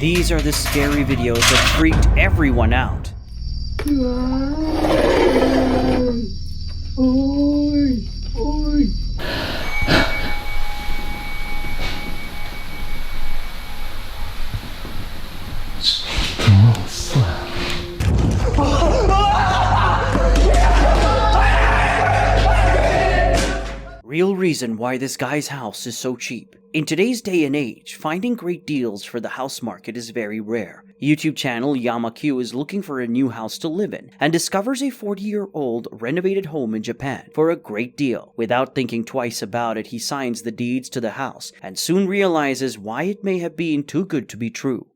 These are the scary videos that freaked everyone out. Real reason why this guy's house is so cheap. In today's day and age, finding great deals for the house market is very rare. YouTube channel YamaQ is looking for a new house to live in and discovers a 40-year-old renovated home in Japan for a great deal. Without thinking twice about it, he signs the deeds to the house and soon realizes why it may have been too good to be true.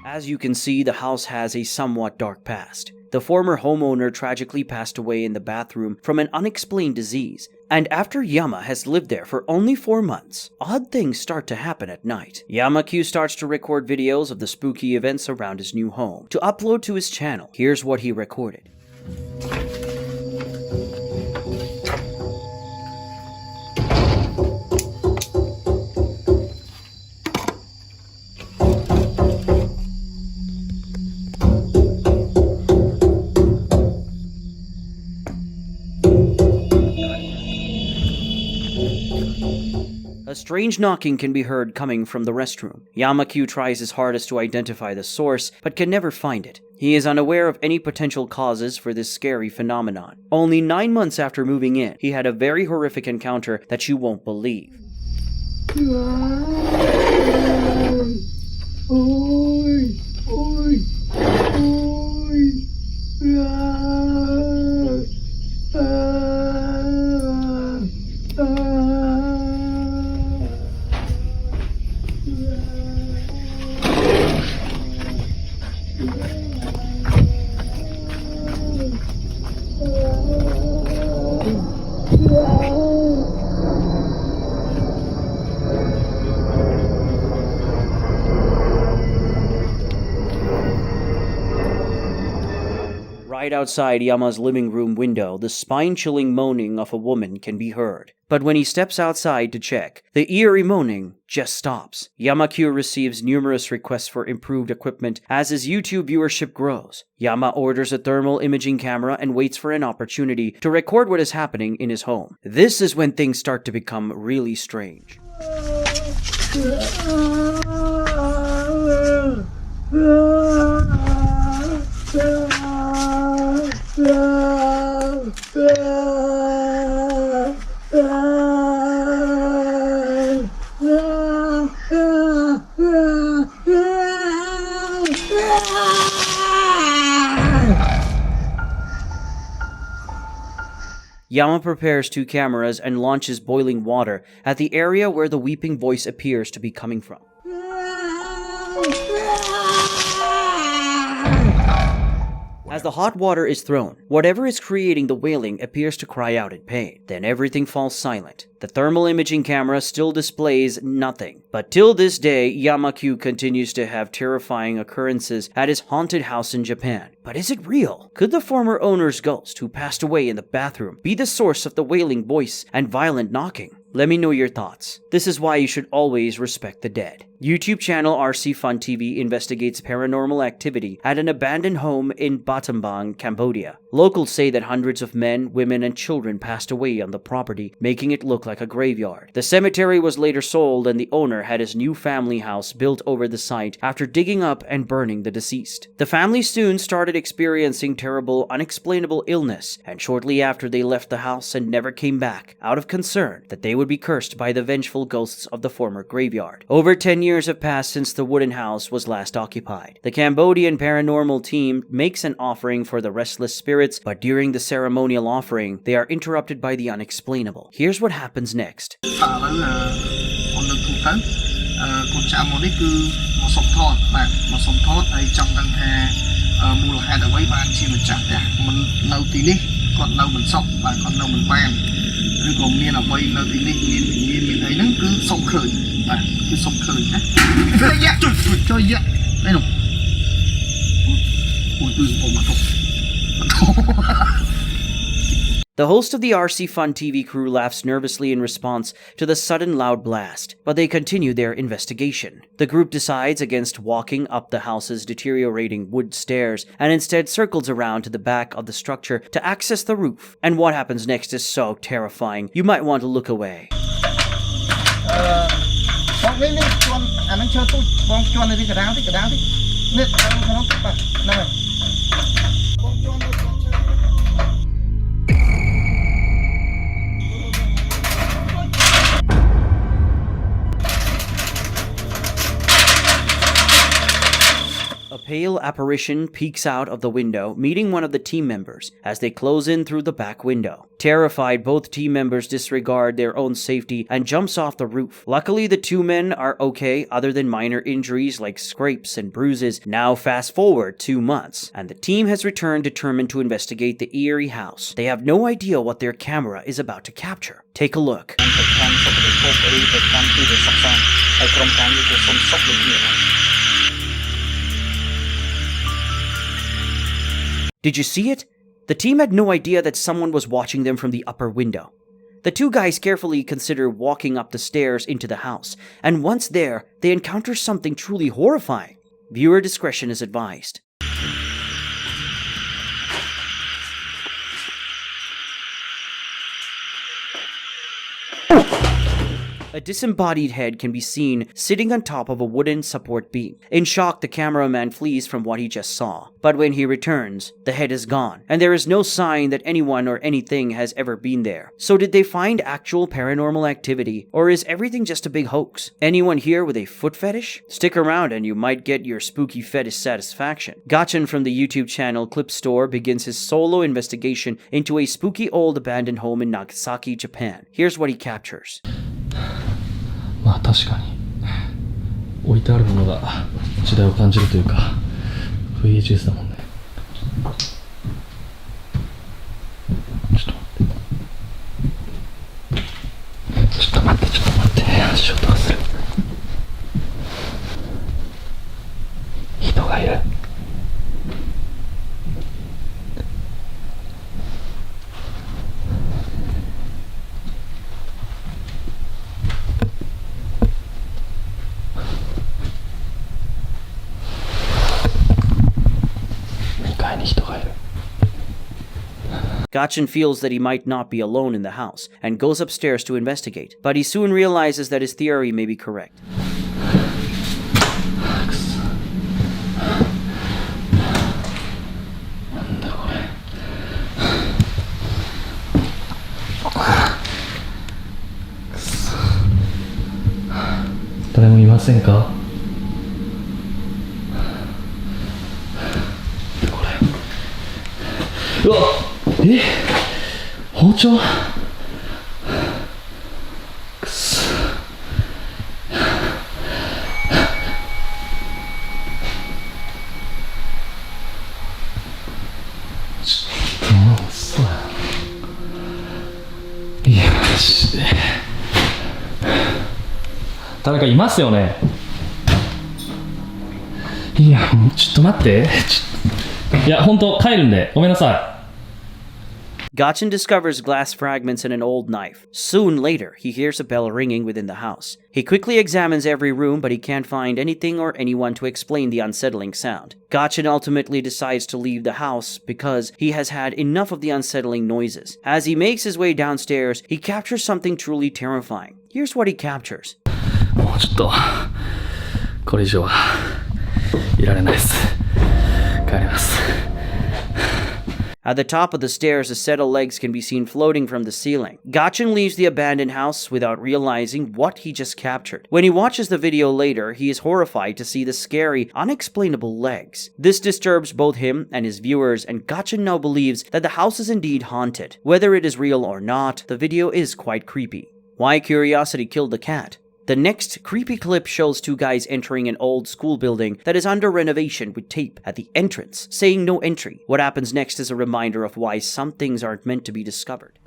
As you can see, the house has a somewhat dark past. The former homeowner tragically passed away in the bathroom from an unexplained disease, and after Yama has lived there for only 4 months, odd things start to happen at night. YamaQ starts to record videos of the spooky events around his new home to upload to his channel. Here's what he recorded. A strange knocking can be heard coming from the restroom. YamaQ tries his hardest to identify the source, but can never find it. He is unaware of any potential causes for this scary phenomenon. Only 9 months after moving in, he had a very horrific encounter that you won't believe. Right outside Yama's living room window, the spine-chilling moaning of a woman can be heard. But when he steps outside to check, the eerie moaning just stops. YamaQ receives numerous requests for improved equipment as his YouTube viewership grows. Yama orders a thermal imaging camera and waits for an opportunity to record what is happening in his home. This is when things start to become really strange. Yama prepares 2 cameras and launches boiling water at the area where the weeping voice appears to be coming from. As the hot water is thrown, whatever is creating the wailing appears to cry out in pain. Then everything falls silent. The thermal imaging camera still displays nothing. But till this day, YamaQ continues to have terrifying occurrences at his haunted house in Japan. But is it real? Could the former owner's ghost, who passed away in the bathroom, be the source of the wailing voice and violent knocking? Let me know your thoughts. This is why you should always respect the dead. YouTube channel RC Fun TV investigates paranormal activity at an abandoned home in Battambang, Cambodia. Locals say that hundreds of men, women, and children passed away on the property, making it look like a graveyard. The cemetery was later sold and the owner had his new family house built over the site after digging up and burning the deceased. The family soon started experiencing terrible, unexplainable illness, and shortly after they left the house and never came back, out of concern that they would be cursed by the vengeful ghosts of the former graveyard. Over 10 years have passed since the wooden house was last occupied. The Cambodian paranormal team makes an offering for the restless spirits, but during the ceremonial offering, they are interrupted by the unexplainable. Here's what happens next. មូលហេតុអ្វីបានជាម្ចាស់ផ្ទះមិននៅទីនេះគាត់នៅមិនសក់បាទគាត់នៅមិនបានឬក៏មានអ្វីនៅទីនេះមានអីហ្នឹងគឺសុំឃើញបាទគឺសុំឃើញណាជួយយ៉ាអីនោះអូគឺผมមកទុក The host of the RC Fun TV crew laughs nervously in response to the sudden loud blast, but they continue their investigation. The group decides against walking up the house's deteriorating wood stairs and instead circles around to the back of the structure to access the roof. And what happens next is so terrifying, you might want to look away. A pale apparition peeks out of the window, meeting one of the team members as they close in through the back window. Terrified, both team members disregard their own safety and jumps off the roof. Luckily, the two men are okay, other than minor injuries like scrapes and bruises. Now fast forward 2 months, and the team has returned determined to investigate the eerie house. They have no idea what their camera is about to capture. Take a look. Did you see it? The team had no idea that someone was watching them from the upper window. The two guys carefully consider walking up the stairs into the house, and once there, they encounter something truly horrifying. Viewer discretion is advised. A disembodied head can be seen sitting on top of a wooden support beam. In shock, the cameraman flees from what he just saw. But when he returns, the head is gone, and there is no sign that anyone or anything has ever been there. So did they find actual paranormal activity, or is everything just a big hoax? Anyone here with a foot fetish? Stick around and you might get your spooky fetish satisfaction. Gachin from the YouTube channel Clip Store begins his solo investigation into a spooky old abandoned home in Nagasaki, Japan. Here's what he captures. まあ確かに置いてあるものが時代を感じるというか VHS だもんね。ちょっと待って足音がする。人がいる。Gachin feels that he might not be alone in the house and goes upstairs to investigate, but he soon realizes that his theory may be correct. Eh? 包丁? くそ。嘘や。いやマジで。誰かいますよね。いやもうちょっと待って。いや本当帰るんでごめんなさい。Gachin discovers glass fragments and an old knife. Soon later, he hears a bell ringing within the house. He quickly examines every room, but he can't find anything or anyone to explain the unsettling sound. Gachin ultimately decides to leave the house because he has had enough of the unsettling noises. As he makes his way downstairs, he captures something truly terrifying. Here's what he captures. もうちょっとこれ以上はいられないです。帰ります。At the top of the stairs, a set of legs can be seen floating from the ceiling. Gachin leaves the abandoned house without realizing what he just captured. When he watches the video later, he is horrified to see the scary, unexplainable legs. This disturbs both him and his viewers, and Gachin now believes that the house is indeed haunted. Whether it is real or not, the video is quite creepy. Why curiosity killed the cat? The next creepy clip shows two guys entering an old school building that is under renovation with tape at the entrance saying no entry. What happens next is a reminder of why some things aren't meant to be discovered.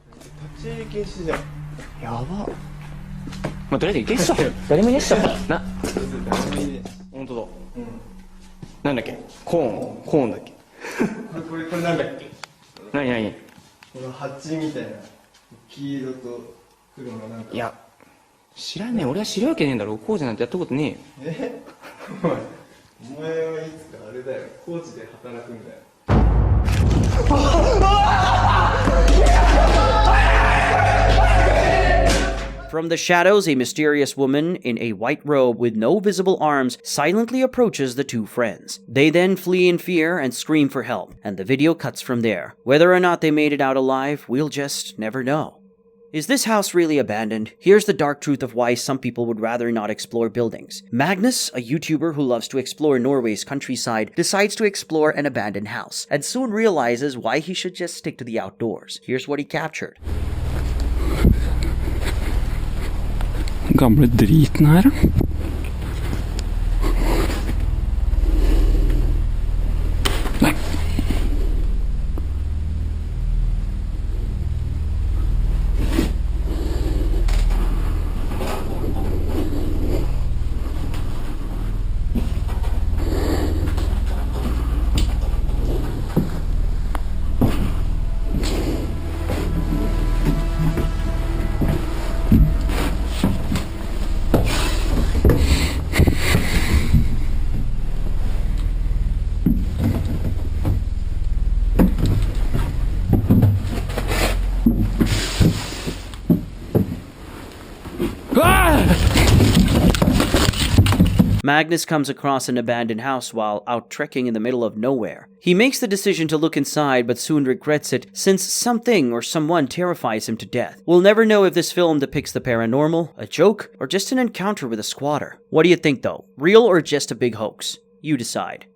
やばまあ、とりあえず行けっしょ誰もいねっしょな本当だなんだっけコーンだっけこれなんだっけ何この蜂みたいな黄色と黒のなんかいや知らねえ俺は知るわけねえんだろ工事なんてやったことねえよお前はいつかあれだよ高知で働くんだよ From the shadows, a mysterious woman in a white robe with no visible arms silently approaches the two friends. They then flee in fear and scream for help, and the video cuts from there. Whether or not they made it out alive, we'll just never know. Is this house really abandoned? Here's the dark truth of why some people would rather not explore buildings. Magnus, a YouTuber who loves to explore Norway's countryside, decides to explore an abandoned house, and soon realizes why he should just stick to the outdoors. Here's what he captured. Gamle driten her. Nei. Magnus comes across an abandoned house while out trekking in the middle of nowhere. He makes the decision to look inside but soon regrets it since something or someone terrifies him to death. We'll never know if this film depicts the paranormal, a joke, or just an encounter with a squatter. What do you think though? Real or just a big hoax? You decide.